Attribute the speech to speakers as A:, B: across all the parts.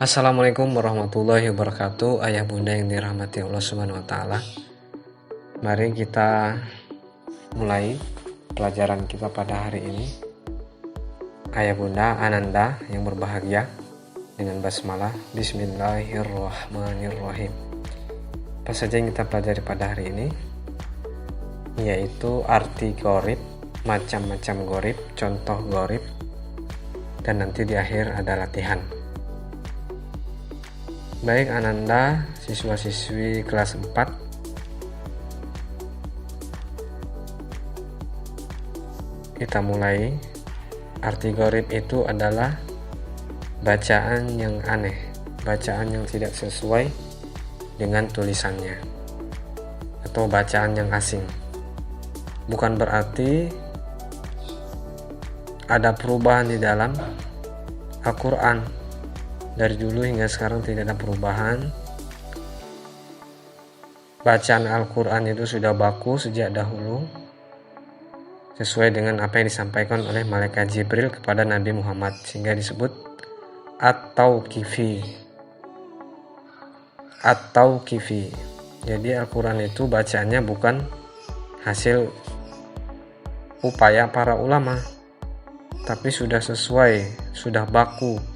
A: Assalamualaikum warahmatullahi wabarakatuh. Ayah bunda yang dirahmati Allah Subhanahu wa taala. Mari kita mulai pelajaran kita pada hari ini. Ayah bunda Ananda yang berbahagia, dengan basmalah Bismillahirrahmanirrahim. Apa saja yang kita pelajari pada hari ini? Yaitu arti gorib, macam-macam gorib, contoh gorib, dan nanti di akhir ada latihan. Baik Ananda, siswa-siswi kelas 4, kita mulai. Arti gorib itu adalah bacaan yang aneh, bacaan yang tidak sesuai dengan tulisannya, atau bacaan yang asing. Bukan berarti ada perubahan di dalam Al-Quran. Dari dulu hingga sekarang tidak ada perubahan. Bacaan Al-Quran itu sudah baku sejak dahulu, sesuai dengan apa yang disampaikan oleh Malaikat Jibril kepada Nabi Muhammad, sehingga disebut At-Tauqifi. At-Tauqifi. Jadi Al-Quran itu bacaannya bukan hasil upaya para ulama, tapi sudah sesuai, sudah baku,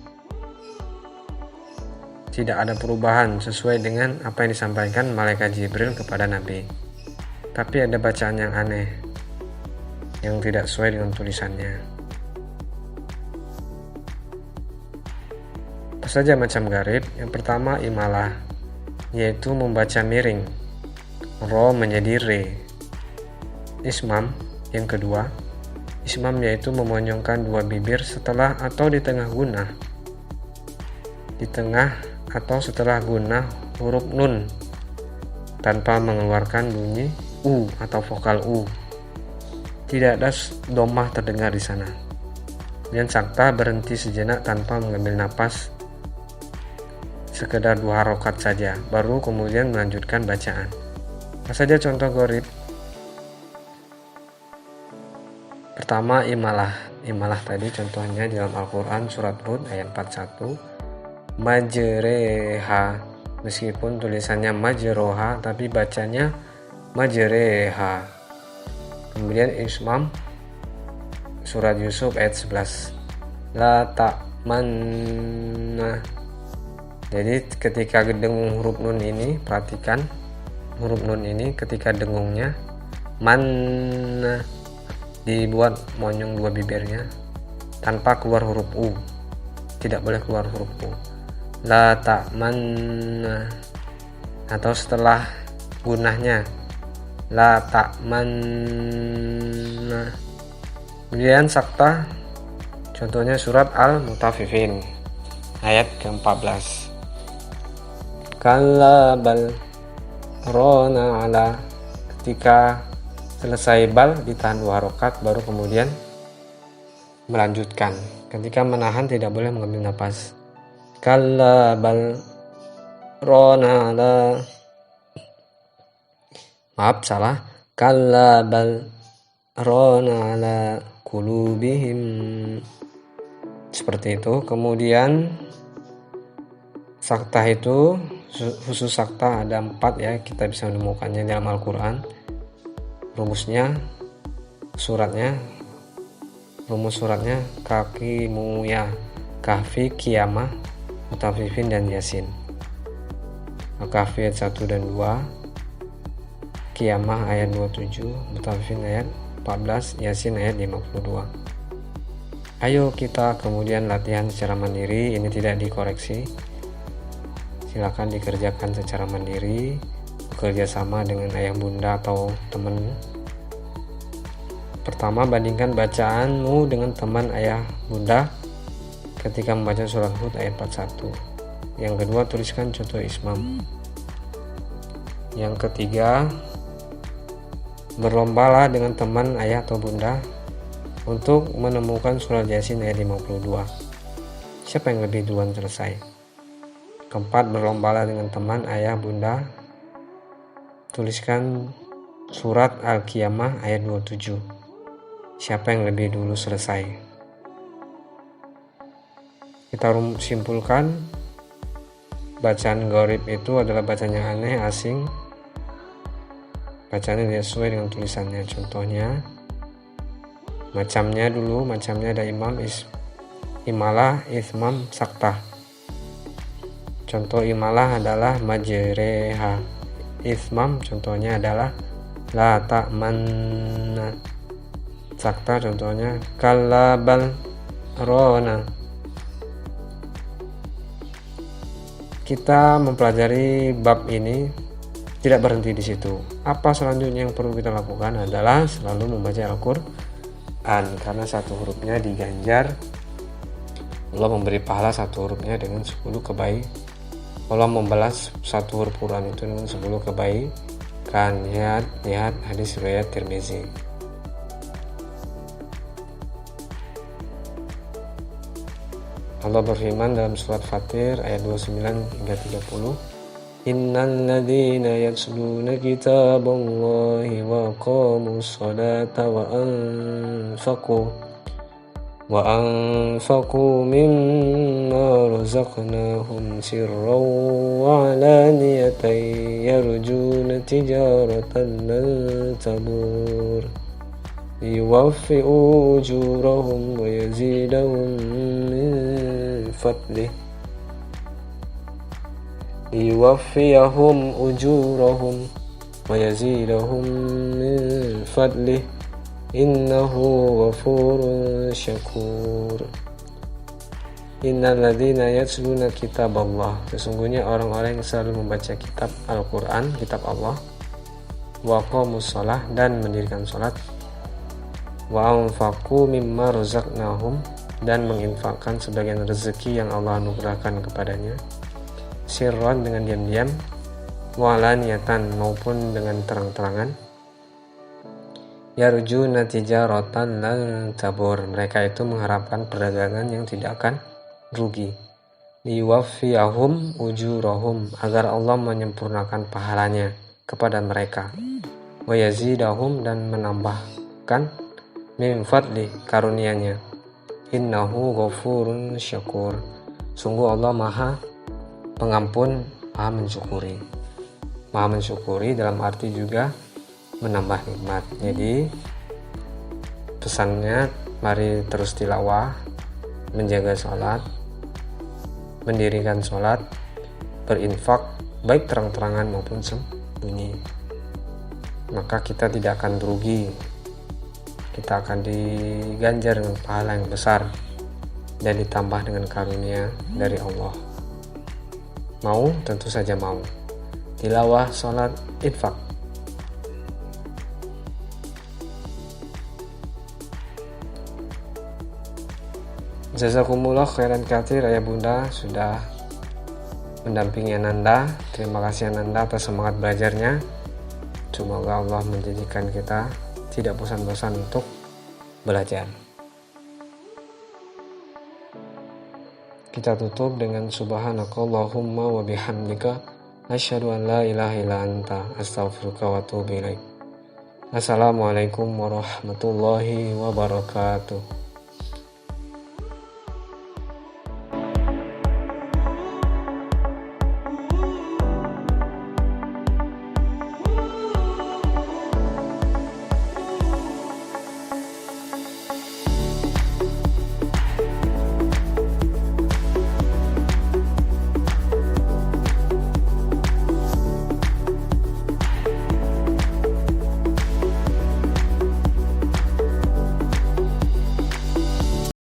A: tidak ada perubahan, sesuai dengan apa yang disampaikan Malaikat Jibril kepada Nabi. Tapi ada bacaan yang aneh, yang tidak sesuai dengan tulisannya. Apa saja macam garib? Yang pertama imalah, yaitu membaca miring, ro menjadi re. Ismam, yang kedua, ismam yaitu memonyongkan dua bibir setelah atau di tengah gunah, di tengah atau setelah gunah huruf nun, tanpa mengeluarkan bunyi u atau vokal u. Tidak ada domah terdengar di sana. Dan sakta berhenti sejenak tanpa mengambil napas, sekedar 2 harokat saja, baru kemudian melanjutkan bacaan. Apa saja contoh gorib? Pertama imalah. Imalah tadi contohnya dalam Al-Quran surat Hud ayat 41. Majreha, meskipun tulisannya majroha tapi bacanya majreha. Kemudian ismam surat Yusuf ayat 11, la ta'manna. Jadi ketika dengung huruf nun ini, perhatikan huruf nun ini ketika dengungnya manna, dibuat monyong dua bibirnya tanpa keluar huruf u, tidak boleh keluar huruf u. La ta'manna, atau setelah gunahnya la ta'manna. Kemudian sakta, contohnya surat Al-Mutaffifin ayat ke-14. Kalla bal rona ala, ketika selesai bal ditahan 2 harokat, baru kemudian melanjutkan. Ketika menahan tidak boleh mengambil napas. Kalla bal rona ala, maaf salah, kalla bal rona ala kulubihim, seperti itu. Kemudian sakta itu khusus sakta ada 4 ya, kita bisa menemukannya dalam Al-Quran. Rumus suratnya kaki muya, kahfi, kiamah, mutafifin, dan yasin. Al-Kahfi ayat 1 dan 2, kiamah ayat 27, mutafifin ayat 14, yasin ayat 52. Ayo kita kemudian latihan secara mandiri, ini tidak dikoreksi. Silakan dikerjakan secara mandiri, bekerja sama dengan ayah bunda atau teman. Pertama, bandingkan bacaanmu dengan teman ayah bunda ketika membaca surat Hud ayat 41. Yang kedua, tuliskan contoh ismam. Yang ketiga, berlombalah dengan teman ayah atau bunda untuk menemukan surat Yasin ayat 52. Siapa yang lebih duluan selesai? Keempat, berlombalah dengan teman ayah bunda, tuliskan surat Al-Qiyamah ayat 27. Siapa yang lebih dulu selesai? Kita simpulkan bacaan gharib itu adalah bacaan yang aneh, asing, bacaannya tidak sesuai dengan tulisannya. Contohnya, macamnya ada imalah, ismam, saktah. Contoh imalah adalah majreha, ismam contohnya adalah la ta'manna, saktah contohnya kallabal rona. Kita mempelajari bab ini tidak berhenti di situ. Apa selanjutnya yang perlu kita lakukan adalah selalu membaca Al-Quran, karena satu hurufnya diganjar. Allah memberi pahala satu hurufnya dengan 10 kebaikan. Allah membalas satu huruf Quran itu dengan 10 kebaikan. Lihat hadis riwayat Tirmizi. Allah berfirman dalam surat Fatir ayat 29 hingga 30, Innal ladzina yatluna kitaballahi wa aqamus salata wa anfaqu mimma razaqnahum sirran wa alaniyatan yarjuna tijaratan lan tabur yuwaffi ujurahum wa yazidahum min fadlih yuwaffiyahum ujurahum wa yazidahum min fadlih innahu ghafurun syakur. Innal ladzina yatluna kitaballah, sesungguhnya orang-orang yang selalu membaca kitab Al-Quran, kitab Allah, wa aqamus shalah, dan mendirikan salat, wa anfaqu mimma razaqnahum, dan menginfakkan sebagian rezeki yang Allah anugerahkan kepadanya, sirran dengan diam-diam, wa alaniyatan maupun dengan terang-terangan, yarjuna tijaratan lan tabur, mereka itu mengharapkan perdagangan yang tidak akan rugi, liwaffiyahum ujurahum, agar Allah menyempurnakan pahalanya kepada mereka, wa yazidahum, dan menambahkan min fadli, karunia-Nya, innahu ghafurun syakur, sungguh Allah Maha Pengampun, Maha mensyukuri. Maha mensyukuri dalam arti juga menambah nikmat. Jadi pesannya, mari terus tilawah, menjaga sholat, mendirikan sholat, berinfak baik terang-terangan maupun sembunyi, maka kita tidak akan rugi, kita akan diganjar dengan pahala yang besar dan ditambah dengan karunia dari Allah. Mau? Tentu saja mau. Tilawah, sholat, infak. Jazakumullah khairan katsir, ayah bunda sudah mendampingi Ananda. Terima kasih Ananda atas semangat belajarnya. Semoga Allah menjadikan kita tidak bosan-bosan untuk belajar. Kita tutup dengan subhanakallahumma wa bihamdika asyhadu an la ilaha illa anta astaghfiruka wa atubu ilaik. Assalamualaikum warahmatullahi wabarakatuh.